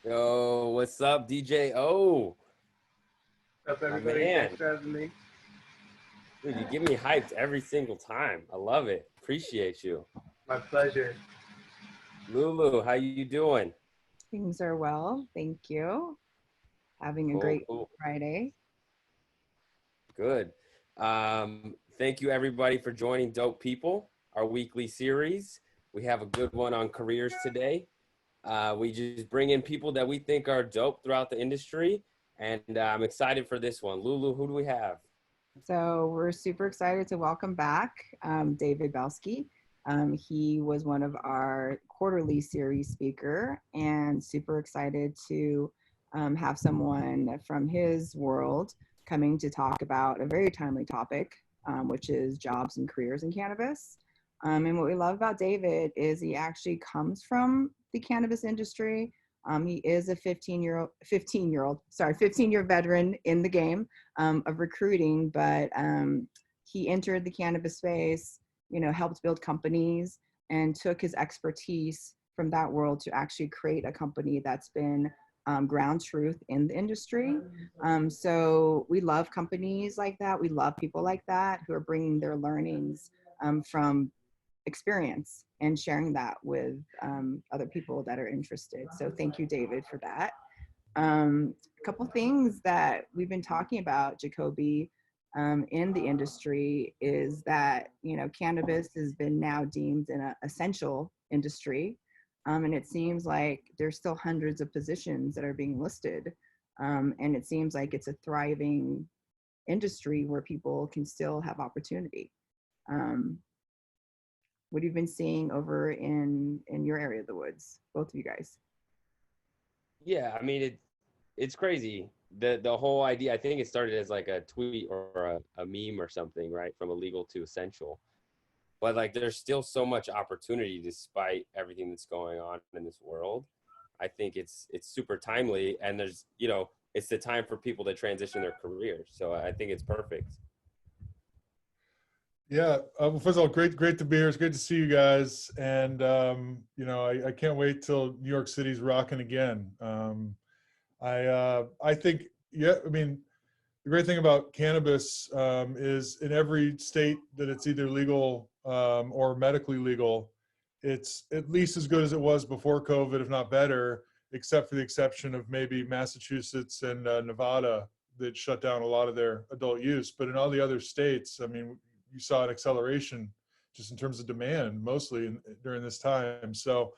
Yo, what's up, DJ? Oh, What's up, my everybody? man. Thanks for having me. Dude, you get me hyped every single time. I love it. Appreciate you. My pleasure. Lulu, how you doing? Things are well, thank you. Having a Cool, great cool. Friday. Good. Thank you everybody for joining Dope People, our weekly series. We have a good one on careers today. We just bring in people that we think are dope throughout the industry, and I'm excited for this one. Lulu, who do we have? So we're super excited to welcome back David Belsky. He was one of our quarterly series speaker and super excited to have someone from his world coming to talk about a very timely topic, which is jobs and careers in cannabis. And what we love about David is he actually comes from the cannabis industry. He is a 15-year veteran in the game of recruiting, but he entered the cannabis space, helped build companies and took his expertise from that world to actually create a company that's been ground truth in the industry. So we love companies like that. We love people like that who are bringing their learnings from experience and sharing that with other people that are interested. So thank you, David, for that. A couple things that we've been talking about, Jacoby, in the industry is that, cannabis has been now deemed an essential industry. And it seems like there's still hundreds of positions that are being listed. And it seems like it's a thriving industry where people can still have opportunity. What have you been seeing over in your area of the woods, both of you guys? Yeah, I mean it's crazy. The whole idea, I think it started as like a tweet or a meme or something, right? From illegal to essential. But like there's still so much opportunity despite everything that's going on in this world. I think it's super timely, and there's, it's the time for people to transition their careers. So I think it's perfect. Yeah. Well, first of all, great to be here. It's great to see you guys. And, I can't wait till New York City's rocking again. I think, yeah, I mean, the great thing about cannabis is in every state that it's either legal or medically legal, it's at least as good as it was before COVID, if not better, except for the exception of maybe Massachusetts and Nevada that shut down a lot of their adult use. But in all the other states, I mean, you saw an acceleration just in terms of demand, mostly during this time. So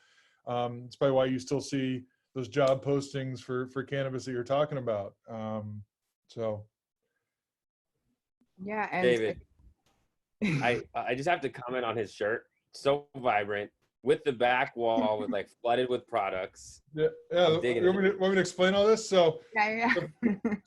it's probably why you still see those job postings for cannabis that you're talking about. So. Yeah, and David, I just have to comment on his shirt. So vibrant, with the back wall with like flooded with products. Yeah. I'm digging want me to explain all this? So, yeah.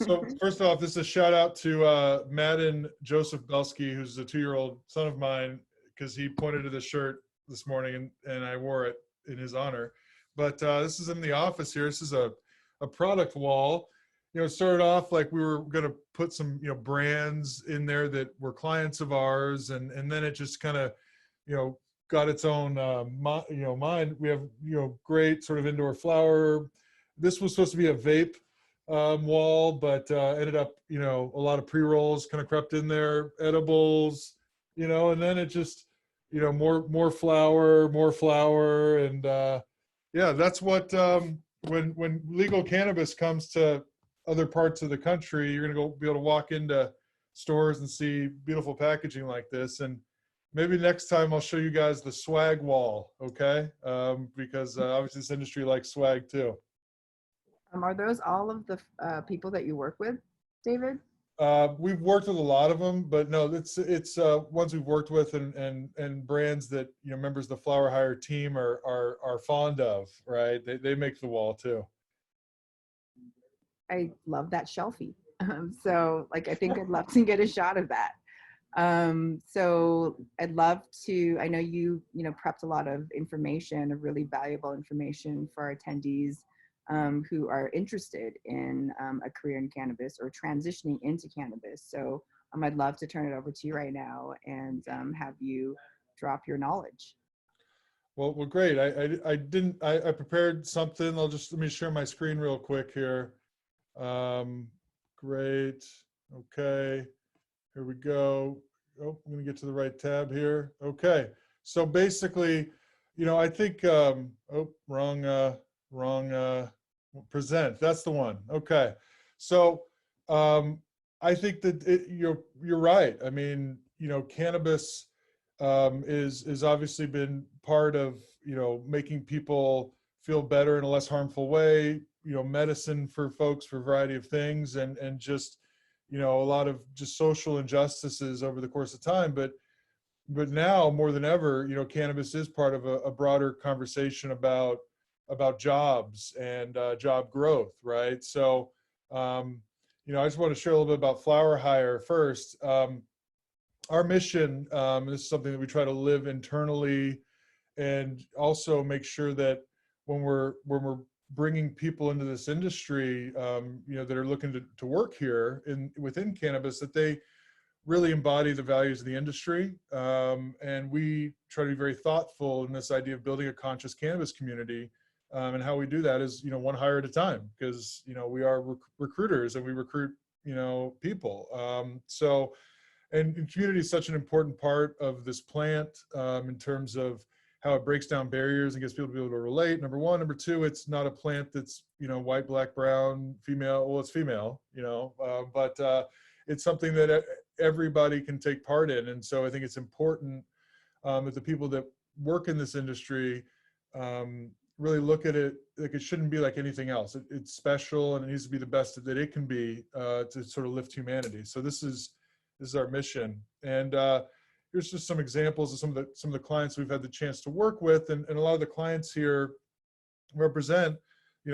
so first off, this is a shout out to Madden Joseph Belsky, who's a 2-year-old son of mine, because he pointed to the shirt this morning and I wore it in his honor. But this is in the office here. This is a product wall. It started off like we were going to put some, brands in there that were clients of ours. And then it just kind of, got its own, mind. We have, great sort of indoor flower. This was supposed to be a vape wall, but ended up, a lot of pre-rolls kind of crept in there, edibles, and then it just, more flower. And yeah, that's what, when legal cannabis comes to other parts of the country, you're going to be able to walk into stores and see beautiful packaging like this. And maybe next time I'll show you guys the swag wall, okay? Because obviously this industry likes swag too. Are those all of the people that you work with, David? We've worked with a lot of them, but no, it's ones we've worked with and brands that members of the FlowerHire team are fond of, right? They make the wall too. I love that shelfie. So like, I think I'd love to get a shot of that. So I'd love to, I know you prepped a lot of information, of really valuable information for our attendees who are interested in a career in cannabis or transitioning into cannabis. So I'd love to turn it over to you right now and have you drop your knowledge. Well, great. I prepared something. Let me share my screen real quick here. Great. Okay. Here we go. Oh, I'm going to get to the right tab here. Okay. So basically, I think, wrong, present. That's the one. Okay. So, I think that you're right. I mean, cannabis, is obviously been part of, making people feel better in a less harmful way, medicine for folks for a variety of things, and just, a lot of just social injustices over the course of time. But now more than ever, cannabis is part of a broader conversation about jobs and job growth, right? So, I just want to share a little bit about FlowerHire first. Our mission, this is something that we try to live internally, and also make sure that when we're bringing people into this industry, that are looking to work here within cannabis, that they really embody the values of the industry. And we try to be very thoughtful in this idea of building a conscious cannabis community. And how we do that is, one hire at a time, because, we are recruiters and we recruit, people. And community is such an important part of this plant, in terms of how it breaks down barriers and gets people to be able to relate. Number one. Number two, it's not a plant that's, white, black, brown, female. Well, it's female, but it's something that everybody can take part in. And so I think it's important that the people that work in this industry really look at it like it shouldn't be like anything else. It's special, and it needs to be the best that it can be, to sort of lift humanity. So this is our mission. And here's just some examples of some of the clients we've had the chance to work with, and a lot of the clients here represent,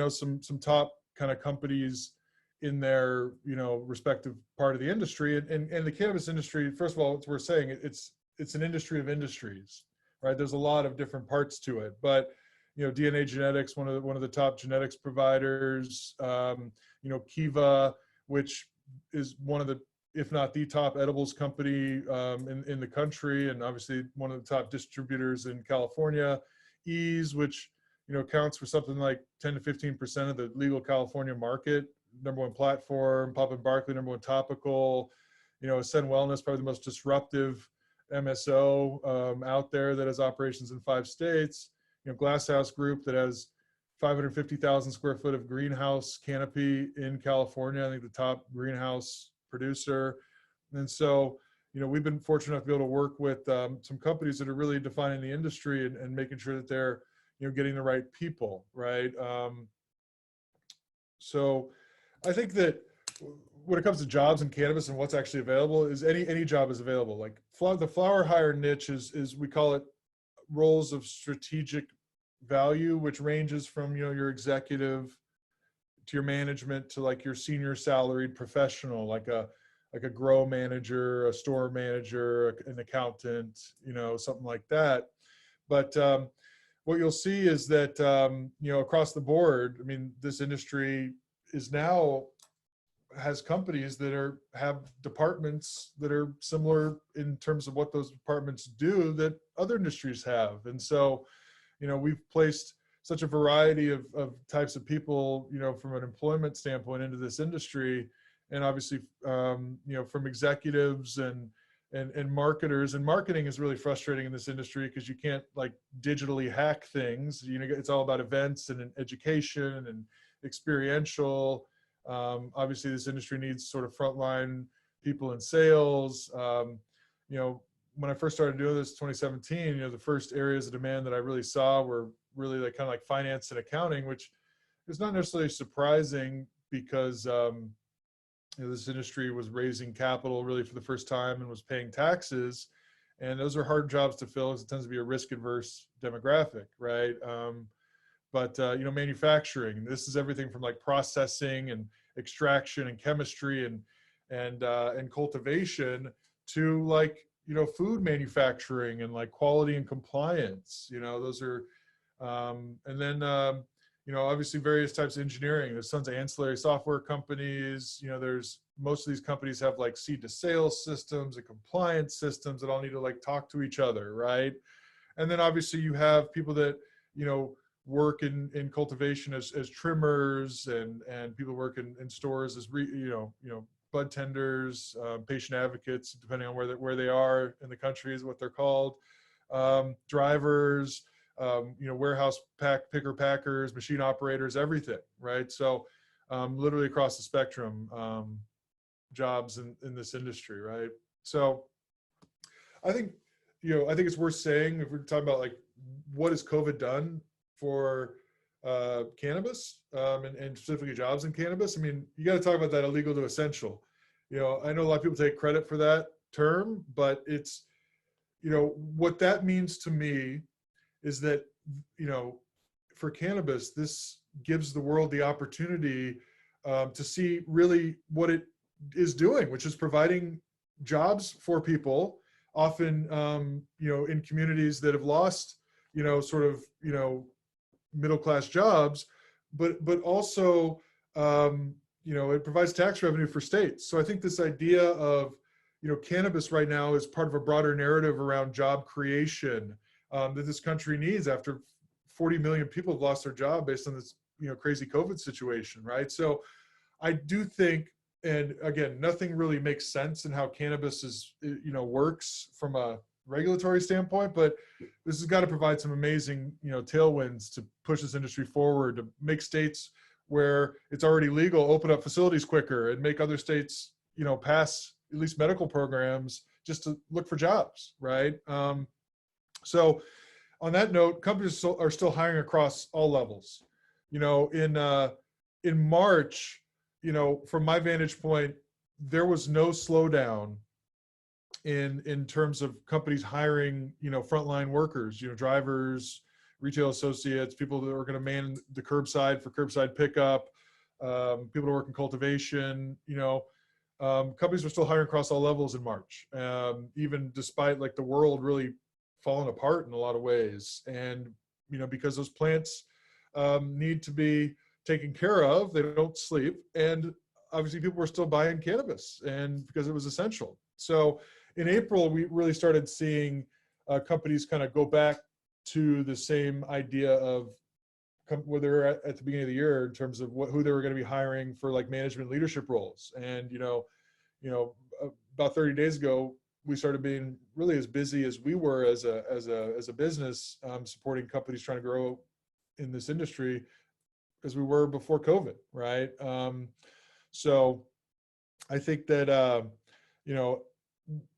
some top kind of companies in their, respective part of the industry. And the cannabis industry, first of all, we're saying it's an industry of industries, right? There's a lot of different parts to it, but DNA Genetics, one of the top genetics providers, Kiva, which is one of the, if not the top edibles company in the country, and obviously one of the top distributors in California. Eaze, which accounts for something like 10 to 15% of the legal California market. #1 platform. Pop and Barkley, #1 topical. Ascend Wellness, probably the most disruptive MSO out there, that has operations in 5 states. Glasshouse Group, that has 550,000 square foot of greenhouse canopy in California. I think the top greenhouse producer. And so, we've been fortunate enough to be able to work with some companies that are really defining the industry, and making sure that they're, getting the right people, right? So I think that when it comes to jobs in cannabis and what's actually available, is any job is available. Like the FlowerHire niche is we call it roles of strategic value, which ranges from, your executive to your management to like your senior salaried professional, like a grow manager, a store manager, an accountant, something like that. But what you'll see is that, across the board, I mean, this industry is now has companies that have departments that are similar in terms of what those departments do that other industries have. And so, we've placed such a variety of types of people, from an employment standpoint into this industry. And obviously, from executives and marketers. And marketing is really frustrating in this industry, because you can't like digitally hack things. It's all about events and education and experiential. Obviously, this industry needs sort of frontline people in sales. When I first started doing this, 2017, the first areas of demand that I really saw were really like kind of like finance and accounting, which is not necessarily surprising, because this industry was raising capital really for the first time and was paying taxes, and those are hard jobs to fill, because it tends to be a risk-adverse demographic, right? But manufacturing, this is everything from like processing and extraction and chemistry and cultivation to like food manufacturing and like quality and compliance. Those are and then obviously various types of engineering. There's tons of ancillary software companies. There's most of these companies have like seed to sales systems and compliance systems that all need to like talk to each other, right? And then obviously you have people that, work in cultivation as trimmers, and people work in stores as bud tenders, patient advocates, depending on where they are in the country is what they're called, drivers, warehouse picker packers, machine operators, everything, right? So literally across the spectrum, jobs in this industry, right? So I think it's worth saying, if we're talking about like what has COVID done for cannabis, and specifically jobs in cannabis. I mean, you got to talk about that illegal to essential. I know a lot of people take credit for that term, but it's, what that means to me is that, for cannabis, this gives the world the opportunity to see really what it is doing, which is providing jobs for people, often, in communities that have lost, middle-class jobs, but also, it provides tax revenue for states. So I think this idea of, cannabis right now is part of a broader narrative around job creation that this country needs after 40 million people have lost their job based on this, crazy COVID situation, right? So I do think, and again, nothing really makes sense in how cannabis is, works from a regulatory standpoint, but this has got to provide some amazing, tailwinds to push this industry forward, to make states where it's already legal open up facilities quicker, and make other states, pass at least medical programs just to look for jobs, right? So on that note, companies are still hiring across all levels. In March, from my vantage point, there was no slowdown in terms of companies hiring, frontline workers, drivers, retail associates, people that are going to man the curbside for curbside pickup, people to work in cultivation. Companies were still hiring across all levels in March, even despite like the world really falling apart in a lot of ways. And because those plants need to be taken care of, they don't sleep, and obviously people were still buying cannabis, and because it was essential. So in April, we really started seeing companies kind of go back to the same idea of where they were at the beginning of the year in terms of who they were going to be hiring for like management leadership roles. And about 30 days ago, we started being really as busy as we were as a business, supporting companies trying to grow in this industry as we were before COVID, right? So I think that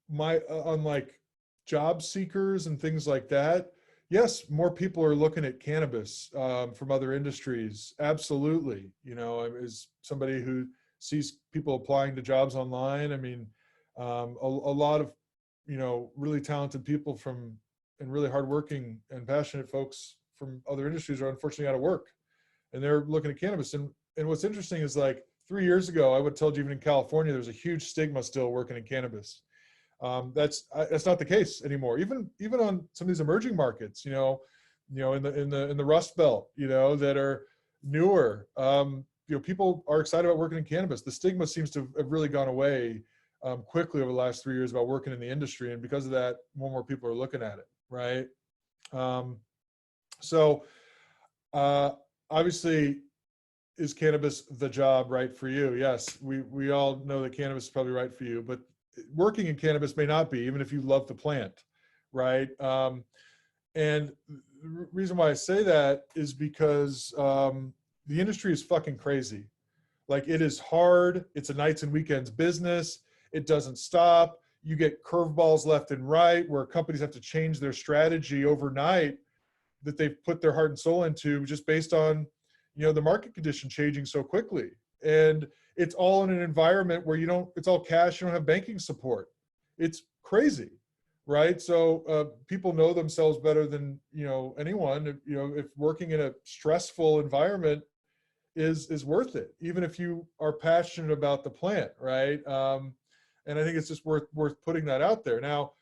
unlike job seekers and things like that, yes, more people are looking at cannabis from other industries. Absolutely. As somebody who sees people applying to jobs online, I mean, a lot of, really talented people and really hardworking and passionate folks from other industries are unfortunately out of work, and they're looking at cannabis. And what's interesting is, like, 3 years ago, I would have told you even in California, there's a huge stigma still working in cannabis. That's not the case anymore. Even on some of these emerging markets, in the Rust Belt, that are newer, people are excited about working in cannabis. The stigma seems to have really gone away quickly over the last 3 years about working in the industry, and because of that, more people are looking at it, right? So obviously, is cannabis the job right for you? Yes, we all know that cannabis is probably right for you, but working in cannabis may not be, even if you love the plant, right? And the reason why I say that is because the industry is fucking crazy. Like, it is hard. It's a nights and weekends business. It doesn't stop. You get curveballs left and right where companies have to change their strategy overnight that they've put their heart and soul into, just based on, the market condition changing so quickly. And it's all in an environment where it's all cash, you don't have banking support. It's crazy, right? So people know themselves better than, anyone, if working in a stressful environment is worth it, even if you are passionate about the plant, right? And I think it's just worth putting that out there. Now,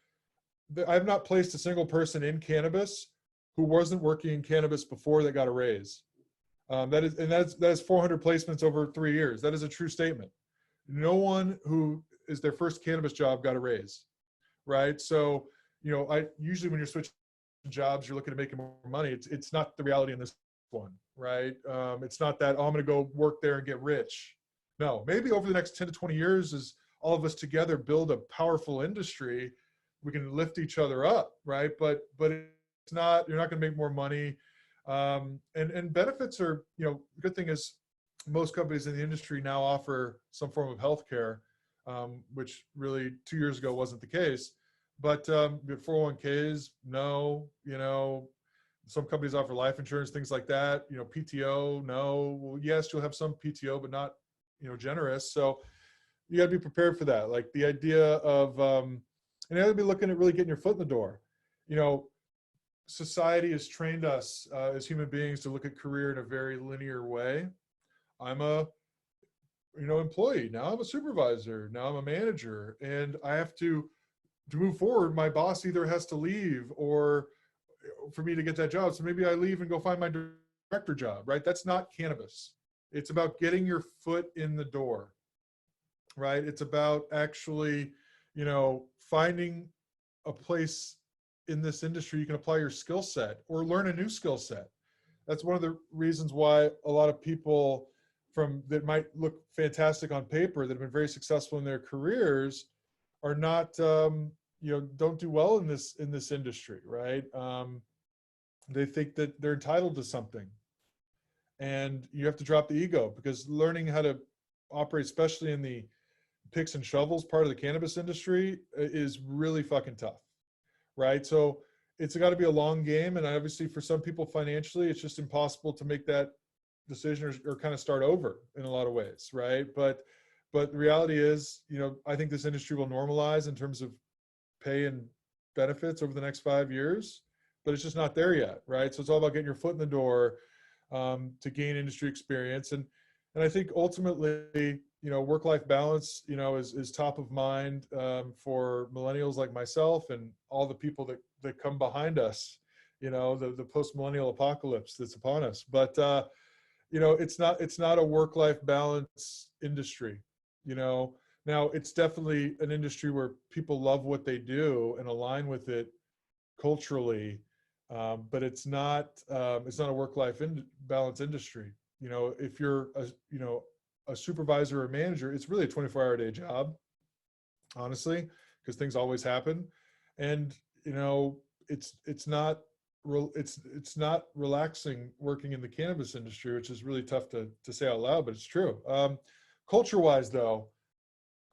I've not placed a single person in cannabis who wasn't working in cannabis before that got a raise. That is 400 placements over 3 years. That is a true statement. No one who is their first cannabis job got a raise, right? So, I usually, when you're switching jobs, you're looking to make more money. It's not the reality in this one, right? It's not that, oh, I'm going to go work there and get rich. No, maybe over the next 10 to 20 years, as all of us together build a powerful industry, we can lift each other up, right? But it's not, you're not going to make more money. And benefits are, the good thing is most companies in the industry now offer some form of healthcare, which really 2 years ago wasn't the case. But 401ks, no, some companies offer life insurance, things like that. PTO, no. Well, yes, you'll have some PTO, but not, generous. So you got to be prepared for that. Like the idea of, and you got to be looking at really getting your foot in the door. Society has trained us as human beings to look at career in a very linear way. I'm a, employee. Now I'm a supervisor. Now I'm a manager, and I have to move forward. My boss either has to leave or for me to get that job. So maybe I leave and go find my director job, right? That's not cannabis. It's about getting your foot in the door, right? It's about actually, finding a place in this industry you can apply your skill set or learn a new skill set. That's one of the reasons why a lot of people that might look fantastic on paper that have been very successful in their careers are not, don't do well in this industry, right? They think that they're entitled to something, and you have to drop the ego, because learning how to operate, especially in the picks and shovels part of the cannabis industry, is really fucking tough, right? So it's got to be a long game, and obviously for some people financially, it's just impossible to make that decision or kind of start over in a lot of ways, right? But the reality is, I think this industry will normalize in terms of pay and benefits over the next 5 years, but it's just not there yet, right? So it's all about getting your foot in the door to gain industry experience. And I think ultimately, work-life balance, is top of mind for millennials like myself and all the people that come behind us, the post-millennial apocalypse that's upon us. But, it's not a work-life balance industry, Now, it's definitely an industry where people love what they do and align with it culturally, but it's not a work-life balance industry. If you're a supervisor or manager, it's really a 24-hour-a-day job, honestly, because things always happen, and it's not relaxing working in the cannabis industry, which is really tough to say out loud, but it's true. Culture-wise, though,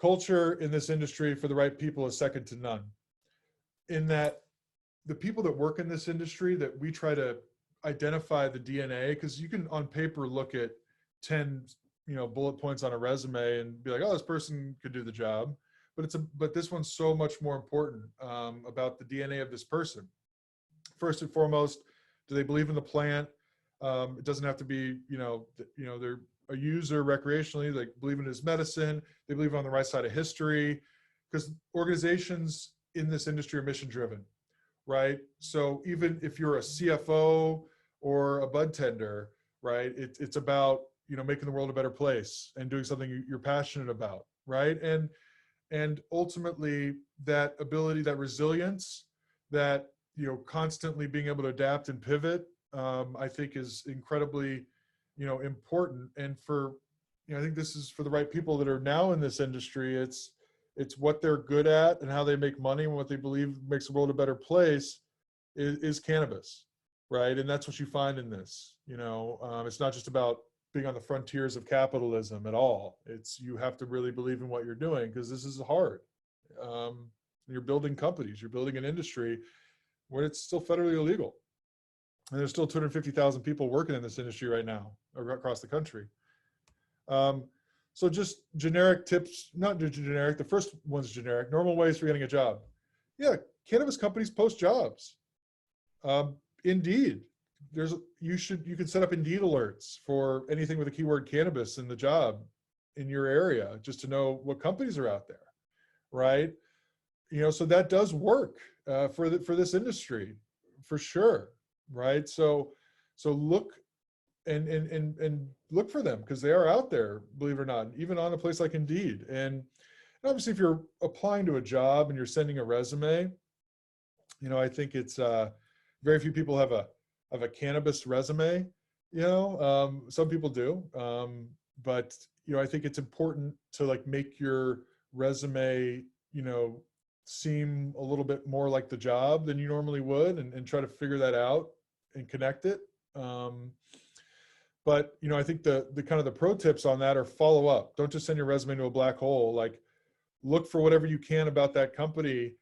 culture in this industry for the right people is second to none. In that, the people that work in this industry, that we try to identify the DNA, because you can on paper look at 10 bullet points on a resume and be like, oh, this person could do the job, but this one's so much more important about the DNA of this person. First and foremost, do they believe in the plant? It doesn't have to be, they're a user recreationally. They believe in it as medicine. They believe on the right side of history, because organizations in this industry are mission driven, right? So even if you're a CFO or a bud tender, right, it's about, making the world a better place and doing something you're passionate about, right? And ultimately that ability, that resilience, that, constantly being able to adapt and pivot, I think is incredibly, important. And for, I think this is for the right people that are now in this industry. It's what they're good at and how they make money and what they believe makes the world a better place is cannabis, right? And that's what you find in this. It's not just about being on the frontiers of capitalism at all. You have to really believe in what you're doing, because this is hard. You're building companies, you're building an industry where it's still federally illegal. And there's still 250,000 people working in this industry right now across the country. So just generic tips, not generic, the first one's generic, normal ways for getting a job. Yeah, cannabis companies post jobs. Indeed, you can set up Indeed alerts for anything with a keyword cannabis in the job in your area, just to know what companies are out there, right? So that does work for this industry, for sure, right? So look and look for them, because they are out there, believe it or not, even on a place like Indeed. And obviously, if you're applying to a job and you're sending a resume, I think it's very few people have a cannabis resume. Some people do, but I think it's important to like make your resume, seem a little bit more like the job than you normally would, and try to figure that out and connect it. But I think the kind of the pro tips on that are follow up. Don't just send your resume to a black hole. Like, look for whatever you can about that company,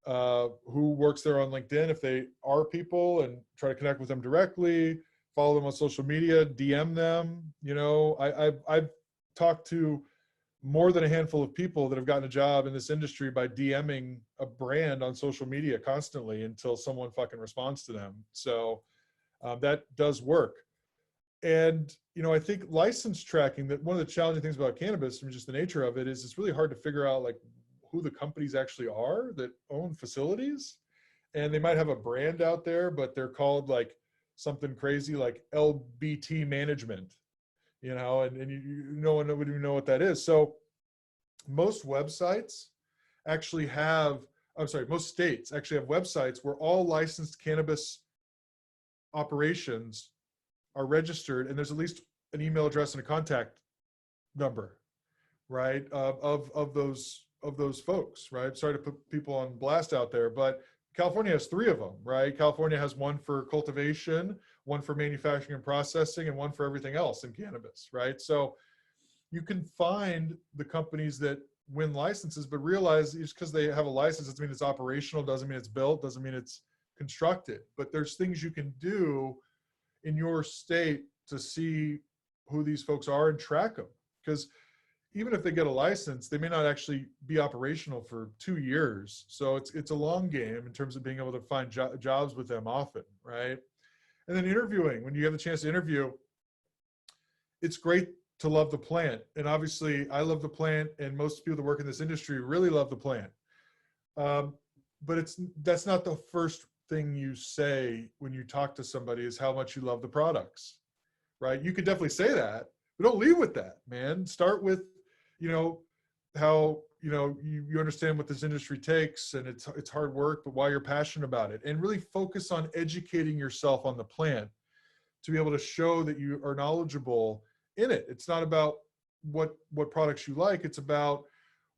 who works there on LinkedIn, if they are people, and try to connect with them directly. Follow them on social media, DM them. I've talked to more than a handful of people that have gotten a job in this industry by DMing a brand on social media constantly until someone fucking responds to them. So that does work. And, I think license tracking, that one of the challenging things about cannabis, from just the nature of it, is it's really hard to figure out like who the companies actually are that own facilities. And they might have a brand out there, but they're called like something crazy like LBT management, and no one would even know what that is. So most websites actually have, most states actually have websites where all licensed cannabis operations are registered, and there's at least an email address and a contact number, right, of those folks, right? Sorry to put people on blast out there, but California has 3 of them, right? California has one for cultivation, one for manufacturing and processing, and one for everything else in cannabis, right? So you can find the companies that win licenses, but realize just because they have a license doesn't mean it's operational, doesn't mean it's built, doesn't mean it's constructed. But there's things you can do in your state to see who these folks are and track them. Because even if they get a license, they may not actually be operational for 2 years. So it's a long game in terms of being able to find jobs with them often, right? And then interviewing, when you have the chance to interview, it's great to love the plant. And obviously I love the plant, and most people that work in this industry really love the plant. But that's not the first thing you say when you talk to somebody, is how much you love the products, right? You could definitely say that, but don't leave with that, man. Start with, how, you understand what this industry takes, and it's hard work, but why you're passionate about it, and really focus on educating yourself on the plant to be able to show that you are knowledgeable in it. It's not about what products you like. It's about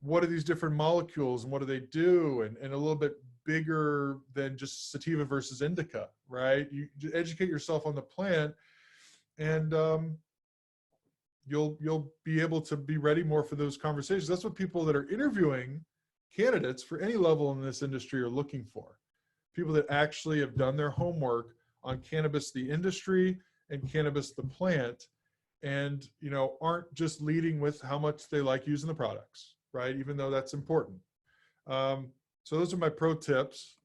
what are these different molecules and what do they do, and a little bit bigger than just sativa versus indica, right? You educate yourself on the plant, and you'll be able to be ready more for those conversations. That's what people that are interviewing candidates for any level in this industry are looking for. People that actually have done their homework on cannabis, the industry, and cannabis, the plant, and aren't just leading with how much they like using the products, right? Even though that's important. So those are my pro tips.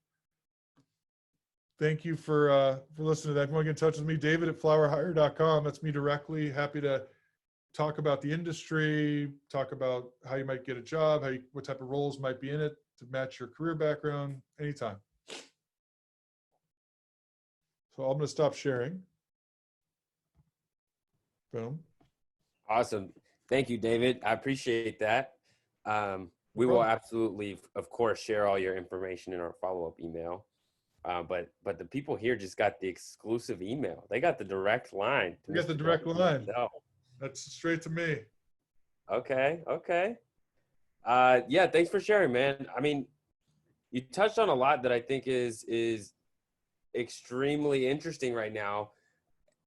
Thank you for listening to that. If you want to get in touch with me, David at FlowerHire.com. That's me directly. Happy to talk about the industry, talk about how you might get a job, what type of roles might be in it to match your career background, anytime. So I'm going to stop sharing. Boom. Awesome. Thank you, David. I appreciate that. We will absolutely, of course, share all your information in our follow-up email. But the people here just got the exclusive email. They got the direct line. We got the direct line. That's straight to me. Okay. Yeah, thanks for sharing, man. I mean, you touched on a lot that I think is extremely interesting right now.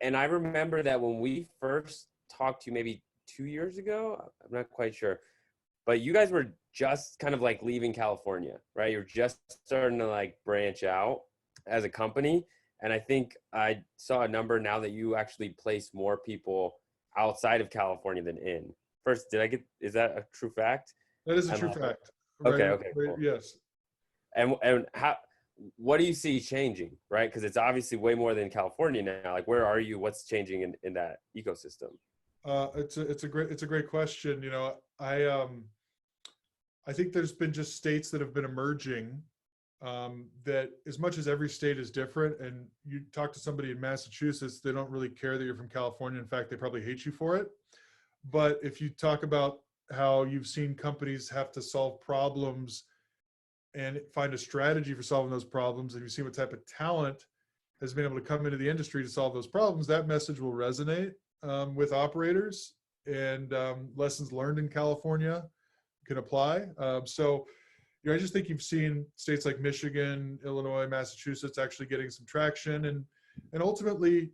And I remember that when we first talked to you maybe 2 years ago, I'm not quite sure, but you guys were just kind of like leaving California, right? You're just starting to like branch out as a company. And I think I saw a number now that you actually place more people outside of California than in. First, is that a true fact? That is a true fact. Right? Okay, cool. Yes. And what do you see changing, right? Because it's obviously way more than California now. Like, where are you? What's changing in that ecosystem? It's a great question. I think there's been just states that have been emerging, that as much as every state is different, and you talk to somebody in Massachusetts, they don't really care that you're from California. In fact, they probably hate you for it. But if you talk about how you've seen companies have to solve problems and find a strategy for solving those problems, and you see what type of talent has been able to come into the industry to solve those problems, that message will resonate with operators, and lessons learned in California can apply. So, I just think you've seen states like Michigan, Illinois, Massachusetts actually getting some traction, and ultimately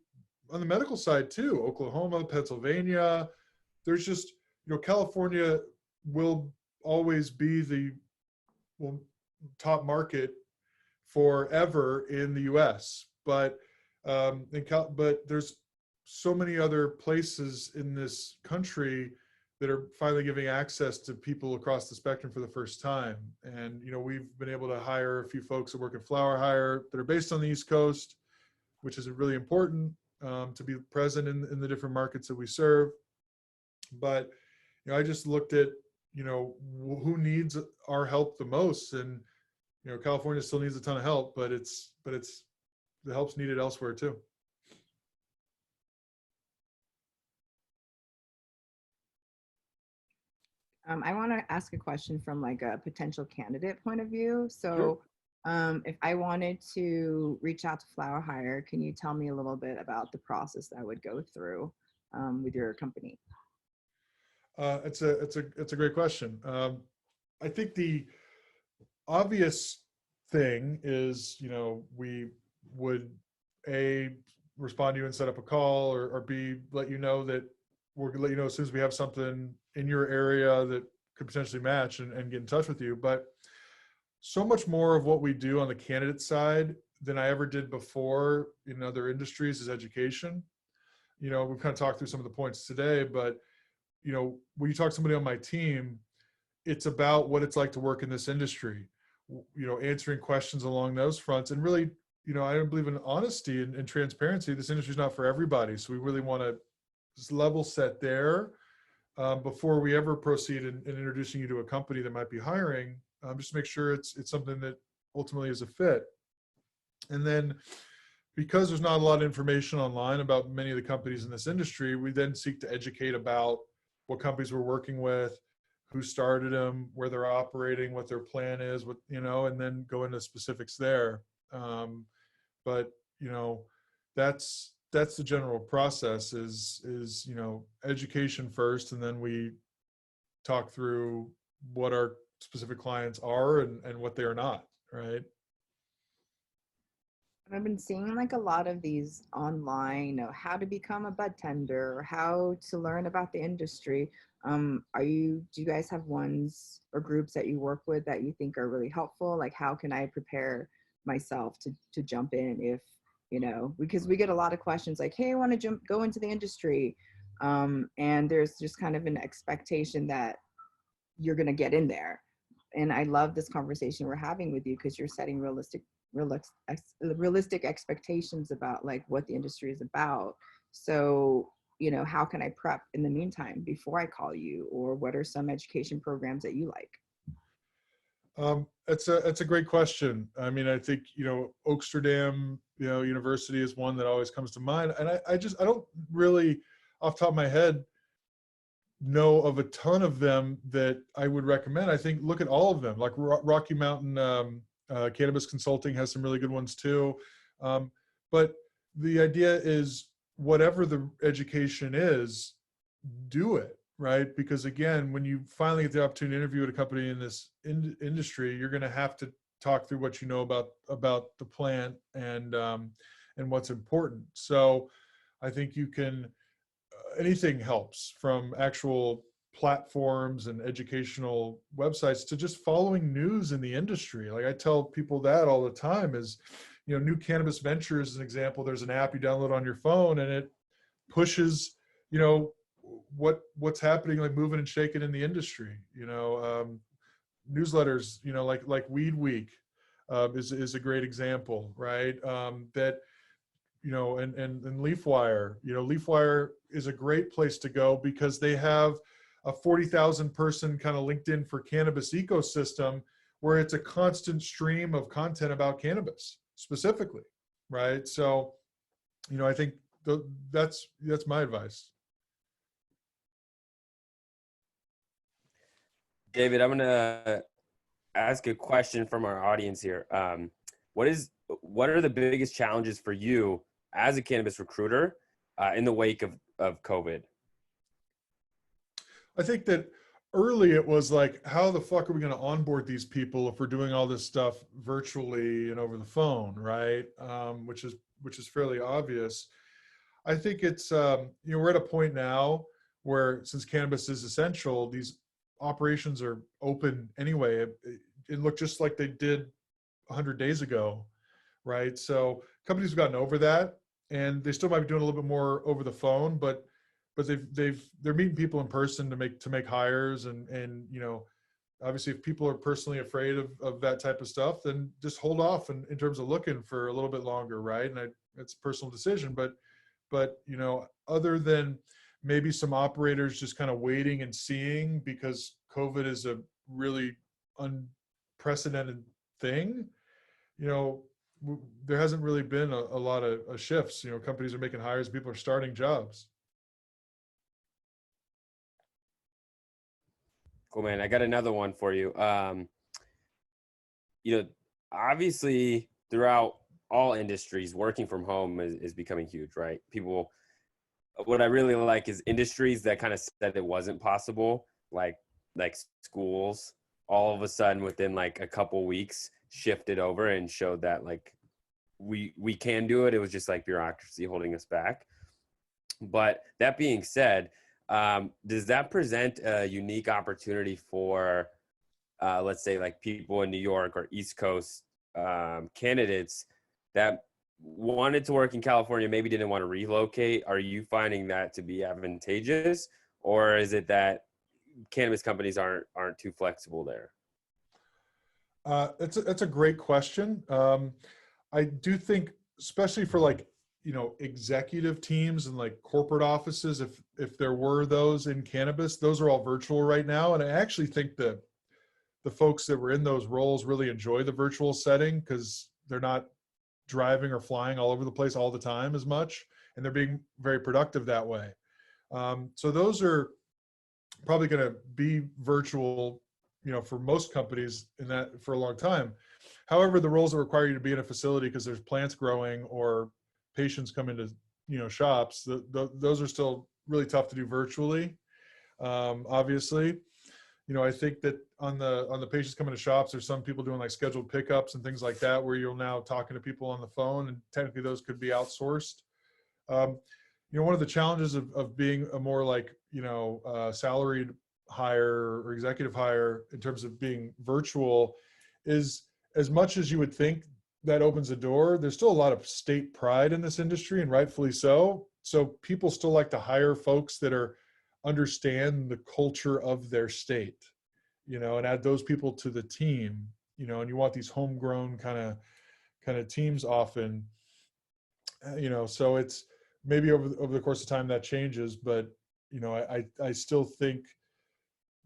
on the medical side too, Oklahoma, Pennsylvania. There's just, California will always be the top market forever in the U.S. But but there's so many other places in this country that are finally giving access to people across the spectrum for the first time. And, we've been able to hire a few folks that work at FlowerHire that are based on the East Coast, which is really important to be present in the different markets that we serve. But, I just looked at, who needs our help the most. And, California still needs a ton of help, but the help's needed elsewhere too. I want to ask a question from like a potential candidate point of view. So Sure. if I wanted to reach out to FlowerHire, can you tell me a little bit about the process that I would go through with your company? It's a great question. I think the obvious thing is, we would A, respond to you and set up a call, or B, let you know that we're going to let you know as soon as we have something in your area that could potentially match, and get in touch with you. But so much more of what we do on the candidate side than I ever did before in other industries is education. We've kind of talked through some of the points today, but, when you talk to somebody on my team, it's about what it's like to work in this industry, answering questions along those fronts. And really, I don't believe in honesty and transparency. This industry is not for everybody. So we really want to just level set there before we ever proceed in introducing you to a company that might be hiring, just to make sure it's something that ultimately is a fit. And then, because there's not a lot of information online about many of the companies in this industry, we then seek to educate about what companies we're working with, who started them, where they're operating, what their plan is, and then go into specifics there. But, that's the general process is, education first, and then we talk through what our specific clients are and what they are not, right? I've been seeing like a lot of these online, how to become a bud tender, or how to learn about the industry. Do you guys have ones or groups that you work with that you think are really helpful? Like, how can I prepare myself to jump in if, because we get a lot of questions like, hey, I want to go into the industry. And there's just kind of an expectation that you're going to get in there. And I love this conversation we're having with you, because you're setting realistic expectations about like what the industry is about. So, how can I prep in the meantime before I call you, or what are some education programs that you like? It's a great question. I mean, I think, Oaksterdam, University is one that always comes to mind. And I don't really off the top of my head know of a ton of them that I would recommend. I think look at all of them, like Rocky Mountain Cannabis Consulting has some really good ones too. But the idea is, whatever the education is, do it, right? Because again, when you finally get the opportunity to interview at a company in this industry, you're going to have to talk through what you know about the plant and what's important. So I think you can, anything helps, from actual platforms and educational websites to just following news in the industry. Like I tell people that all the time is, New Cannabis Ventures is an example. There's an app you download on your phone, and it pushes, what's happening, like moving and shaking in the industry. Newsletters, like Weed Week is a great example, right? That, and LeafWire, LeafWire is a great place to go because they have a 40,000 person kind of LinkedIn for cannabis ecosystem, where it's a constant stream of content about cannabis specifically, right? So, I think that's my advice. David, I'm gonna ask a question from our audience here. What is what are the biggest challenges for you as a cannabis recruiter in the wake of COVID? I think that early it was like, how the fuck are we going to onboard these people if we're doing all this stuff virtually and over the phone, right? Which is fairly obvious. I think it's we're at a point now where, since cannabis is essential, these operations are open anyway. It looked just like they did 100 days ago, right? So companies have gotten over that, and they still might be doing a little bit more over the phone, but they're meeting people in person to make hires, and obviously if people are personally afraid of that type of stuff, then just hold off in terms of looking for a little bit longer, right? And it's a personal decision, but other than maybe some operators just kind of waiting and seeing because COVID is a really unprecedented thing, there hasn't really been a lot of shifts. Companies are making hires, people are starting jobs. Cool, man. I got another one for you. Obviously throughout all industries, working from home is becoming huge, right? What I really like is industries that kind of said it wasn't possible, like schools, all of a sudden within like a couple weeks shifted over and showed that like we can do it. It was just like bureaucracy holding us back. But that being said, does that present a unique opportunity for, let's say, like people in New York or East Coast candidates that wanted to work in California, maybe didn't want to relocate? Are you finding that to be advantageous, or is it that cannabis companies aren't too flexible there? That's a great question. I do think, especially for like, executive teams and like corporate offices, if there were those in cannabis, those are all virtual right now. And I actually think that the folks that were in those roles really enjoy the virtual setting because they're not driving or flying all over the place all the time as much, and they're being very productive that way. So those are probably going to be virtual, for most companies in that for a long time. However, the roles that require you to be in a facility because there's plants growing or patients come into, shops, those are still really tough to do virtually. Obviously, I think that on the patients coming to shops, there's some people doing like scheduled pickups and things like that, where you're now talking to people on the phone, and technically those could be outsourced. One of the challenges of being a more like, salaried hire or executive hire in terms of being virtual is, as much as you would think that opens a door, there's still a lot of state pride in this industry, and rightfully so. So people still like to hire folks that understand the culture of their state, and add those people to the team, and you want these homegrown kind of teams often, so it's maybe over the course of time that changes, but I still think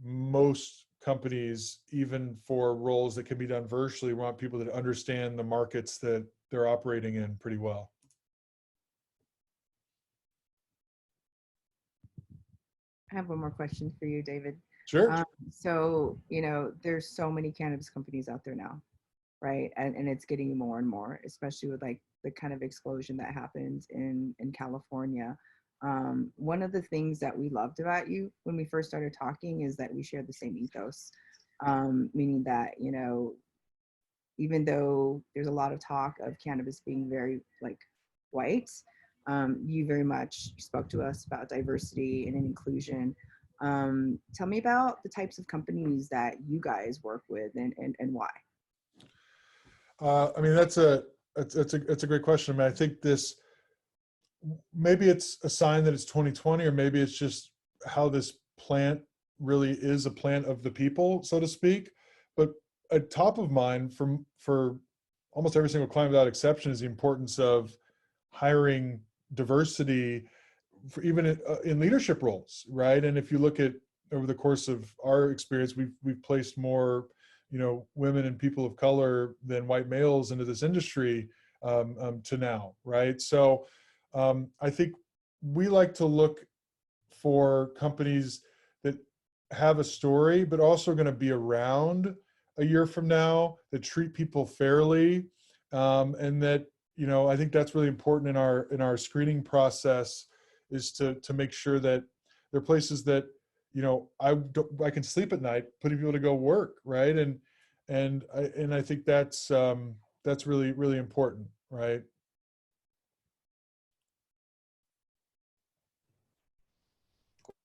most companies, even for roles that can be done virtually, want people that understand the markets that they're operating in pretty well. I have one more question for you, David. Sure. So, there's so many cannabis companies out there now, right? And it's getting more and more, especially with like the kind of explosion that happens in California. One of the things that we loved about you when we first started talking is that we share the same ethos, meaning that, even though there's a lot of talk of cannabis being very like white, you very much spoke to us about diversity and inclusion. Tell me about the types of companies that you guys work with and why. I mean, that's a great question. I mean, I think maybe it's a sign that it's 2020, or maybe it's just how this plant really is a plant of the people, so to speak. But at top of mind for almost every single client without exception is the importance of hiring diversity for even in leadership roles, right? And if you look at over the course of our experience, we've placed more, women and people of color than white males into this industry to now, right? So I think we like to look for companies that have a story, but also going to be around a year from now, that treat people fairly, And that, you know, I think that's really important in our screening process, is to make sure that there are places that, you know, I can sleep at night putting people to go work, right? And I think that's really, really important, right?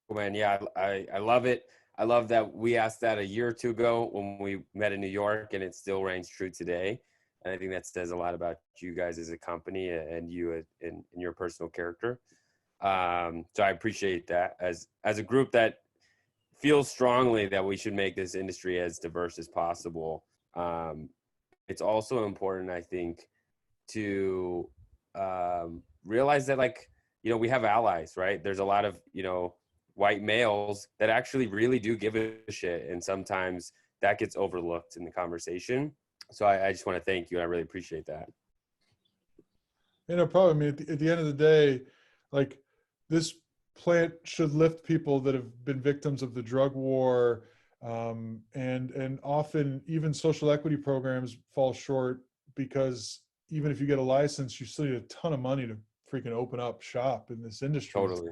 Cool, man. Yeah, I love it. I love that we asked that a year or two ago when we met in New York, and it still reigns true today. And I think that says a lot about you guys as a company and you in your personal character. So I appreciate that as a group that feels strongly that we should make this industry as diverse as possible. It's also important, I think, to realize that, like, you know, we have allies, right? There's a lot of, you know, white males that actually really do give a shit, and sometimes that gets overlooked in the conversation. So I just want to thank you. I really appreciate that. You know, probably, I mean, at the end of the day, like, this plant should lift people that have been victims of the drug war, and often even social equity programs fall short, because even if you get a license, you still need a ton of money to freaking open up shop in this industry. Totally.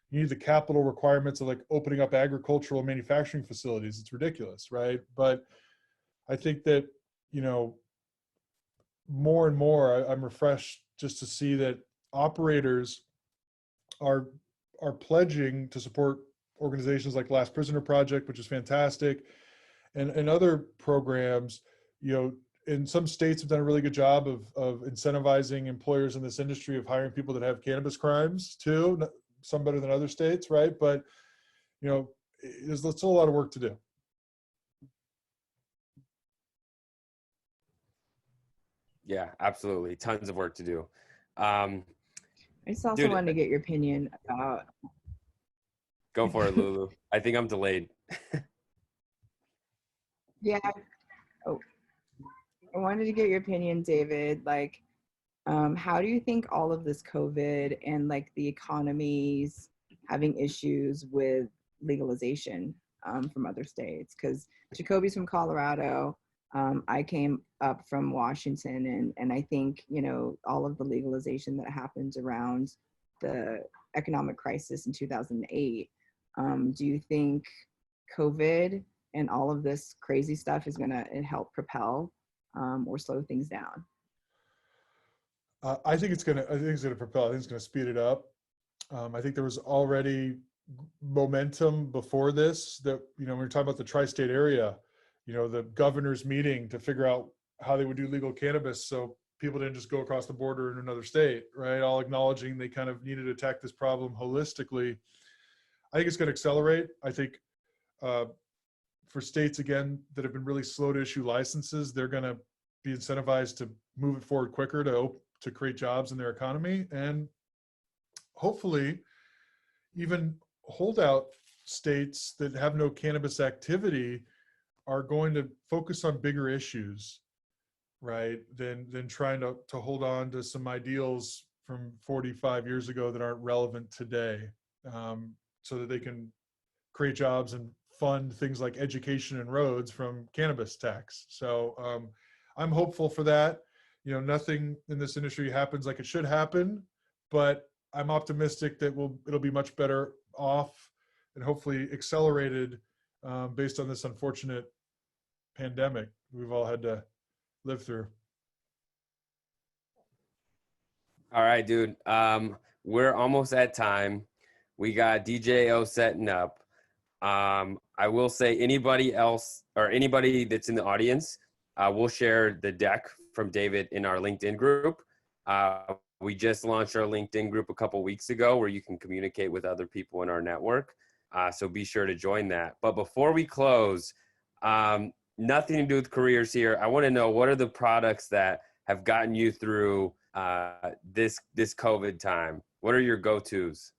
You need the capital requirements of, like, opening up agricultural manufacturing facilities. It's ridiculous, right? But I think that, you know, more and more, I'm refreshed just to see that operators are pledging to support organizations like Last Prisoner Project, which is fantastic, and other programs. You know, in some states have done a really good job of incentivizing employers in this industry, of hiring people that have cannabis crimes too. Some better than other states, right? But, you know, there's still a lot of work to do. Yeah, absolutely. Tons of work to do. I just also Dude, wanted to get your opinion about. Go for it, Lulu. I think I'm delayed. Yeah. Oh, I wanted to get your opinion, David. Like, how do you think all of this COVID and, like, the economies having issues with legalization from other states? Because Jacoby's from Colorado. I came up from Washington, and I think, you know, all of the legalization that happens around the economic crisis in 2008. Do you think COVID and all of this crazy stuff is going to help propel or slow things down? I think it's gonna propel. I think it's gonna speed it up. I think there was already momentum before this, that, you know, when we're talking about the tri-state area, you know, the governor's meeting to figure out how they would do legal cannabis, so people didn't just go across the border in another state, right? All acknowledging they kind of needed to attack this problem holistically. I think it's going to accelerate. I think for states, again, that have been really slow to issue licenses, they're going to be incentivized to move it forward quicker to create jobs in their economy. And hopefully even holdout states that have no cannabis activity are going to focus on bigger issues, right, than trying to hold on to some ideals from 45 years ago that aren't relevant today, so that they can create jobs and fund things like education and roads from cannabis tax. So I'm hopeful for that. You know, nothing in this industry happens like it should happen, but I'm optimistic that it'll be much better off, and hopefully accelerated, based on this unfortunate pandemic we've all had to live through. All right, dude. We're almost at time. We got DJO setting up. I will say, anybody else or anybody that's in the audience, we'll share the deck from David in our LinkedIn group. We just launched our LinkedIn group a couple weeks ago, where you can communicate with other people in our network. So be sure to join that. But before we close, nothing to do with careers here. I want to know, what are the products that have gotten you through this COVID time? What are your go-tos?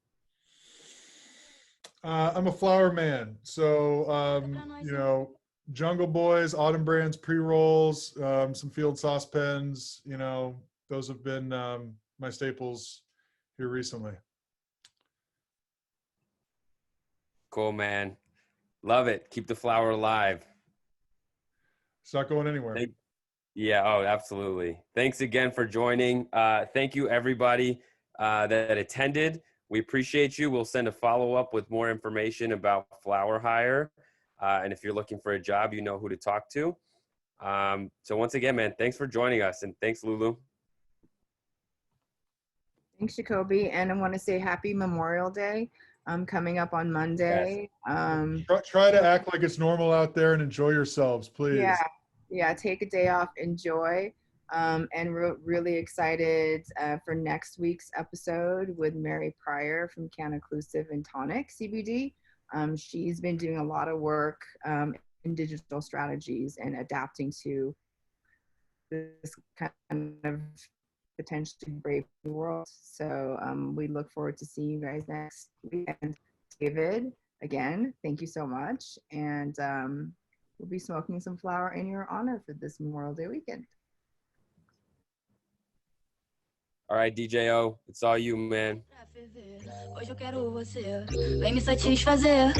I'm a flower man. So, you know, Jungle Boys, Autumn Brands pre-rolls, some field sauce pens, you know, those have been my staples here recently. Cool, man. Love it. Keep the flower alive. It's not going anywhere. Yeah, oh, absolutely. Thanks again for joining. Thank you, everybody that attended. We appreciate you. We'll send a follow-up with more information about FlowerHire. And if you're looking for a job, you know who to talk to. So once again, man, thanks for joining us. And thanks, Lulu. Thanks, Jacoby. And I want to say happy Memorial Day coming up on Monday. Try to act like it's normal out there and enjoy yourselves, please. Yeah, take a day off, enjoy. And we're really excited for next week's episode with Mary Pryor from Canaclusive and Tonic CBD. She's been doing a lot of work in digital strategies and adapting to this kind of potentially brave new world. So we look forward to seeing you guys next week. And David, again, thank you so much. And we'll be smoking some flower in your honor for this Memorial Day weekend. All right, DJO, it's all you, man. Hoje eu quero você, vem me satisfazer.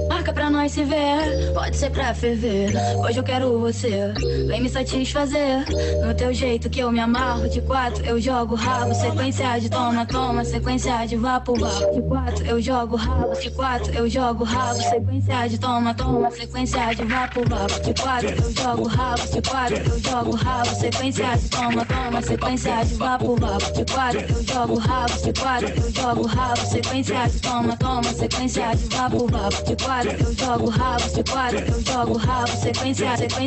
Marca pra nós se ver, pode ser pra ferver. Hoje eu quero você, vem me satisfazer. No teu jeito que eu me amarro, de 4 eu jogo rabo. Sequência de toma, toma, sequência de vapo, vapo. De 4 eu jogo rabo, de 4 eu jogo rabo. Sequência de toma, toma, sequência de vapo, vapo. De 4 eu jogo rabo, de 4 eu jogo rabo. Sequência de toma, toma, sequência de vapo, vapo. De 4 eu jogo rabo, de 4 eu jogo rabo. Sequência de toma, toma, sequência de vapo, vapo. De 4 eu jogo rabo, de 4 eu jogo rabo, sequência, sequência.